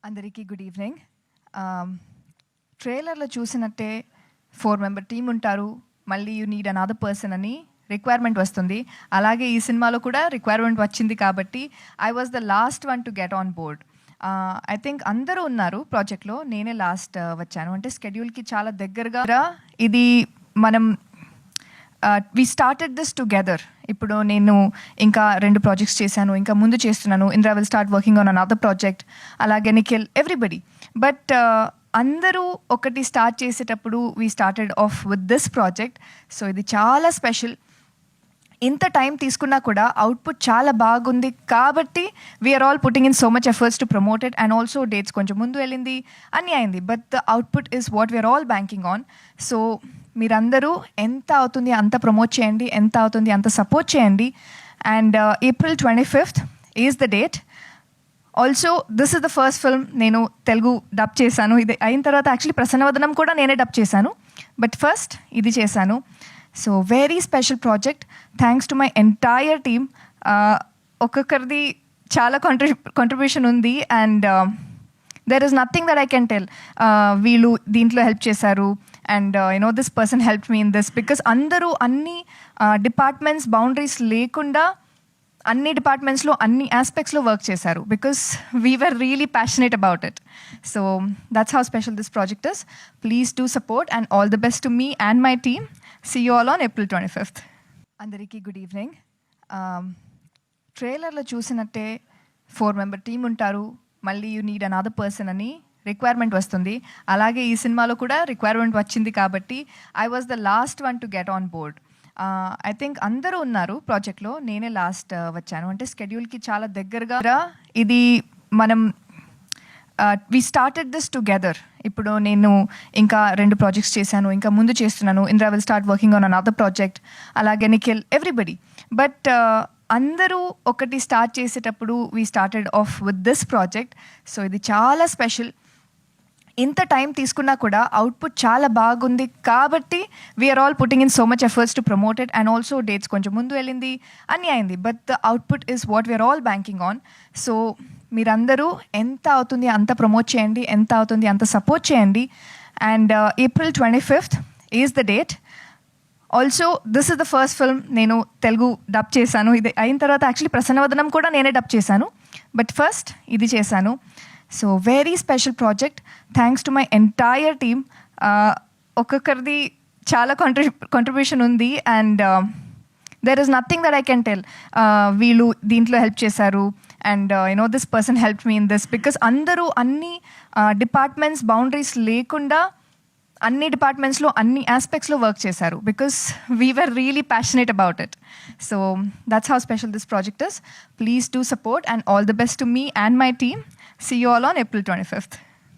అందరికీ good evening. ట్రైలర్లో చూసినట్టే 4 మెంబర్ టీమ్ ఉంటారు, మళ్ళీ యూ నీడ్ అనదర్ పర్సన్ అని రిక్వైర్మెంట్ వస్తుంది. అలాగే ఈ సినిమాలో కూడా రిక్వైర్మెంట్ వచ్చింది కాబట్టి I was the last one to get on board. I think అందరూ ఉన్నారు ప్రాజెక్ట్లో, నేనే లాస్ట్ వచ్చాను. అంటే స్కెడ్యూల్కి చాలా దగ్గరగా ఇది మనం వి స్టార్టెడ్ దిస్ టుగెదర్. ఇప్పుడు నేను ఇంకా 2 ప్రాజెక్ట్స్ చేశాను, ఇంకా ముందు చేస్తున్నాను. Indra will start working on another project, అలాగే నిఖిల్, ఎవ్రీబడి. బట్ అందరూ ఒకటి స్టార్ట్ చేసేటప్పుడు we started off with this project. So ఇది చాలా స్పెషల్. ఇంత టైం తీసుకున్నా కూడా అవుట్పుట్ చాలా బాగుంది కాబట్టి we're all putting in so much efforts to promote it. And also dates కొంచెం ముందు వెళ్ళింది, అన్నీ అయింది. But the output is what we're all banking on. So మీరందరూ ఎంత అవుతుంది అంత ప్రమోట్ చేయండి, ఎంత అవుతుంది అంత సపోర్ట్ చేయండి. And April 25th is the date. Also this is the first film నేను తెలుగు డబ్ చేశాను. ఇది అయిన తర్వాత యాక్చువల్లీ ప్రసన్నవదనం కూడా నేనే డబ్ చేశాను, బట్ ఫస్ట్ ఇది చేశాను. So very special project. Thanks to my entire team. ఒక్కొక్కరిది చాలా కాంట్రిబ్యూషన్ ఉంది. And there is nothing that I can tell. వీళ్ళు దీంట్లో హెల్ప్ చేశారు, and this person help me in this, because అందరూ అన్ని డిపార్ట్మెంట్స్ బౌండరీస్ లేకుండా అన్ని డిపార్ట్మెంట్స్లో అన్ని ఆస్పెక్ట్స్లో వర్క్ చేశారు, because we were really passionate about it. So that's how special this project is. Please do support and all the best to me and my team. See you all on April 25th. అందరికీ good evening. ట్రైలర్లో చూసినట్టే 4 member team ఉంటారు, మళ్ళీ you need another person అని requirement వస్తుంది. అలాగే ఈ సినిమాలో కూడా రిక్వైర్మెంట్ వచ్చింది కాబట్టి I was the last one to get on board. I think అందరూ ఉన్నారు ప్రాజెక్ట్లో, నేనే లాస్ట్ వచ్చాను. అంటే స్కెడ్యూల్కి చాలా దగ్గరగా ఇది మనం వి స్టార్టెడ్ దిస్ టుగెదర్. ఇప్పుడు నేను ఇంకా 2 ప్రాజెక్ట్స్ చేశాను, ఇంకా ముందు చేస్తున్నాను. Indra will start working on another project, అలాగే నిఖిల్, ఎవ్రీబడి. బట్ అందరూ ఒకటి స్టార్ట్ చేసేటప్పుడు we started off with this project. So ఇది చాలా స్పెషల్. ఇంత టైం తీసుకున్నా కూడా అవుట్పుట్ చాలా బాగుంది కాబట్టి we're all putting in so much efforts to promote it. And also dates కొంచెం ముందు వెళ్ళింది, అన్నీ అయింది. But the output is what we're all banking on. So మీరందరూ ఎంత అవుతుంది అంత ప్రమోట్ చేయండి, ఎంత అవుతుంది అంత సపోర్ట్ చేయండి. And April 25th is the date. Also this is the first film నేను తెలుగు డబ్ చేశాను. ఇది అయిన తర్వాత యాక్చువల్లీ ప్రసన్నవదనం కూడా నేనే డబ్ చేశాను, బట్ ఫస్ట్ ఇది చేశాను. So very special project. Thanks to my entire team. ఒక్కొక్కరిది చాలా కాంట్రిబ్యూషన్ ఉంది. And there is nothing that I can tell. వీళ్ళు దీంట్లో హెల్ప్ చేశారు, and this person help me in this, because అందరూ అన్ని డిపార్ట్మెంట్స్ బౌండరీస్ లేకుండా అన్ని డిపార్ట్మెంట్స్లో అన్ని ఆస్పెక్ట్స్లో వర్క్ చేశారు, because we were really passionate about it. So that's how special this project is. Please do support and all the best to me and my team. See you all on April 25th.